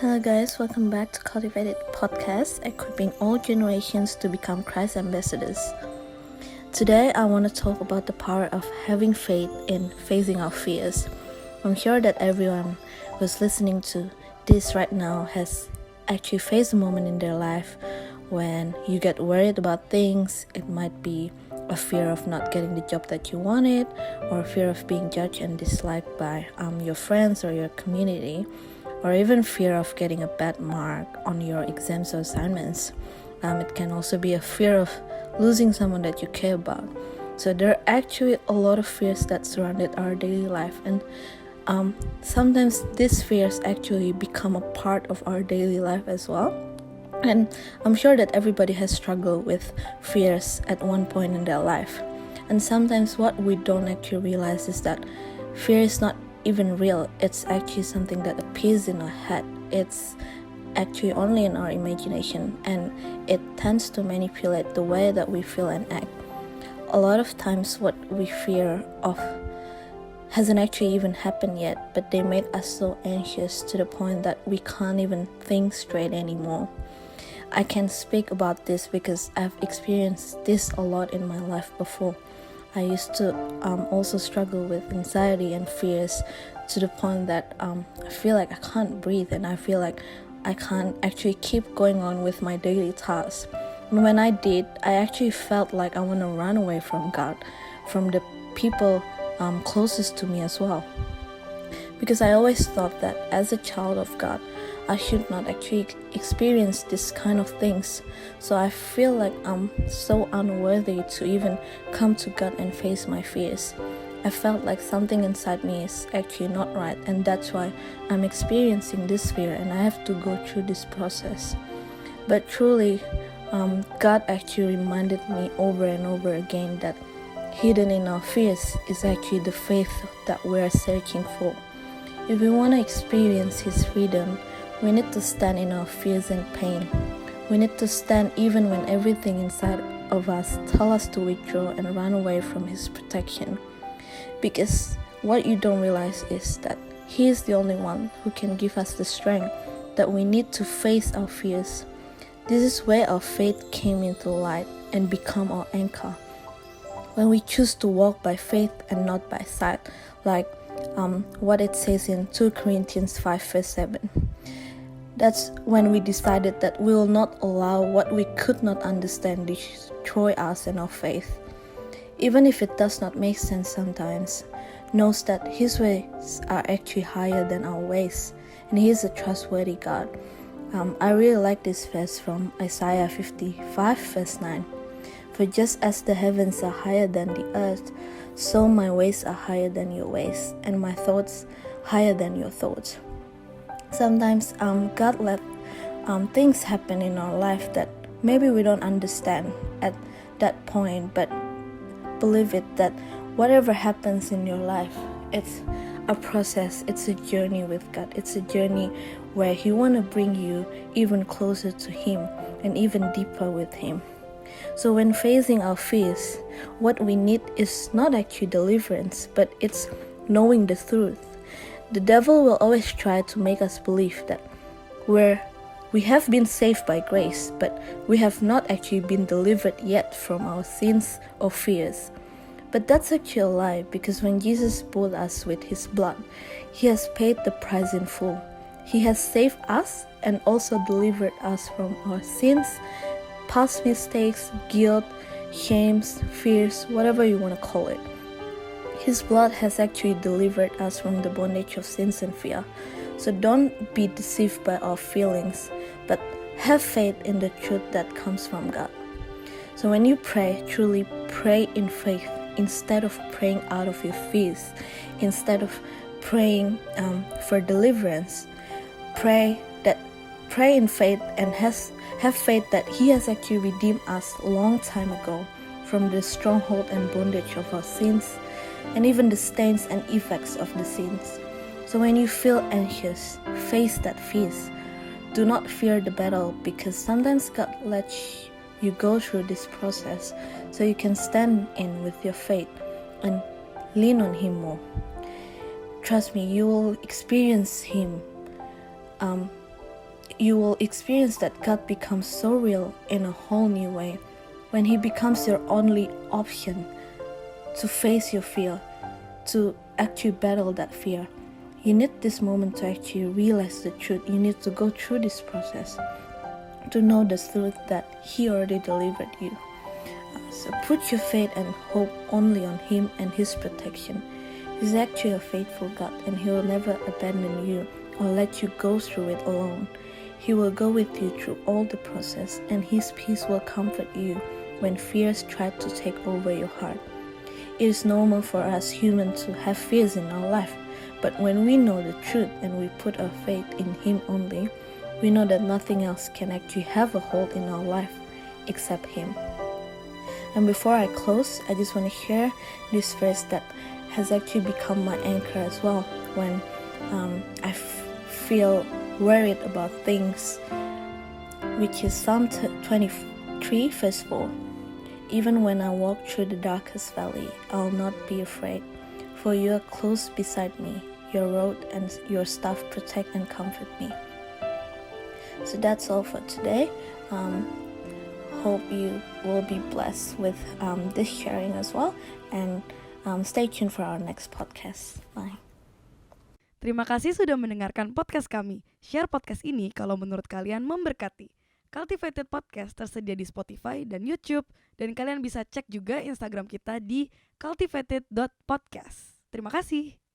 Hello guys, welcome back to Cultivated Podcast, equipping all generations to become Christ ambassadors. Today I want to talk about the power of having faith in facing our fears. I'm sure that everyone who's listening to this right now has actually faced a moment in their life when you get worried about things. It might be a fear of not getting the job that you wanted, or a fear of being judged and disliked by your friends or your community, or even fear of getting a bad mark on your exams or assignments. It can also be a fear of losing someone that you care about. So there are actually a lot of fears that surrounded our daily life, and sometimes these fears actually become a part of our daily life as well. And I'm sure that everybody has struggled with fears at one point in their life. And sometimes what we don't actually realize is that fear is not even real. It's actually something that appears in our head. It's actually only in our imagination, and it tends to manipulate the way that we feel and act. A lot of times what we fear of hasn't actually even happened yet, but they made us so anxious to the point that we can't even think straight anymore. I can speak about this because I've experienced this a lot in my life before. I used to also struggle with anxiety and fears to the point that I feel like I can't breathe, and I feel like I can't actually keep going on with my daily tasks. And when I did, I actually felt like I want to run away from God, from the people closest to me as well. Because I always thought that as a child of God, I should not actually experience this kind of things. So I feel like I'm so unworthy to even come to God and face my fears. I felt like something inside me is actually not right, and that's why I'm experiencing this fear and I have to go through this process. But truly, God actually reminded me over and over again that hidden in our fears is actually the faith that we're searching for. If we want to experience His freedom, we need to stand in our fears and pain. We need to stand even when everything inside of us tells us to withdraw and run away from His protection. Because what you don't realize is that He is the only one who can give us the strength that we need to face our fears. This is where our faith came into light and become our anchor. When we choose to walk by faith and not by sight, like what it says in 2 Corinthians 5 verse 7. That's when we decided that we will not allow what we could not understand destroy us and our faith. Even if it does not make sense sometimes, knows that His ways are actually higher than our ways, and He is a trustworthy God. I really like this verse from Isaiah 55 verse 9. For just as the heavens are higher than the earth, so my ways are higher than your ways, and my thoughts higher than your thoughts. Sometimes God let things happen in our life that maybe we don't understand at that point, but believe it that whatever happens in your life, it's a process, it's a journey with God. It's a journey where He wants to bring you even closer to Him and even deeper with Him. So when facing our fears, what we need is not actually deliverance, but it's knowing the truth. The devil will always try to make us believe that we have been saved by grace, but we have not actually been delivered yet from our sins or fears. But that's actually a lie, because when Jesus bought us with His blood, He has paid the price in full. He has saved us and also delivered us from our sins, past mistakes, guilt, shames, fears, whatever you want to call it. His blood has actually delivered us from the bondage of sins and fear. So don't be deceived by our feelings, but have faith in the truth that comes from God. So when you pray, truly pray in faith instead of praying out of your fears. Instead of praying for deliverance, pray in faith and have faith that He has actually redeemed us a long time ago from the stronghold and bondage of our sins, and even the stains and effects of the sins. So when you feel anxious, face that fears. Do not fear the battle, because sometimes God lets you go through this process so you can stand in with your faith and lean on Him more. Trust me, you will experience Him you will experience that God becomes so real in a whole new way when He becomes your only option to face your fear, to actually battle that fear. You need this moment to actually realize the truth. You need to go through this process to know the truth that He already delivered you. So put your faith and hope only on Him and His protection. He's actually a faithful God, and He will never abandon you or let you go through it alone. He will go with you through all the process, and His peace will comfort you when fears try to take over your heart. It is normal for us humans to have fears in our life, but when we know the truth and we put our faith in Him only, we know that nothing else can actually have a hold in our life except Him. And before I close, I just want to share this verse that has actually become my anchor as well when I feel worried about things, which is Psalm 23 verse 4. Even when I walk through the darkest valley, I'll not be afraid, for you are close beside me. Your rod and your staff protect and comfort me. So that's all for today. Hope you will be blessed with this sharing as well, and stay tuned for our next podcast. Bye. Terima kasih sudah mendengarkan podcast kami. Share podcast ini kalau menurut kalian memberkati. Cultivated Podcast tersedia di Spotify dan YouTube, dan kalian bisa cek juga Instagram kita di cultivated.podcast. Terima kasih.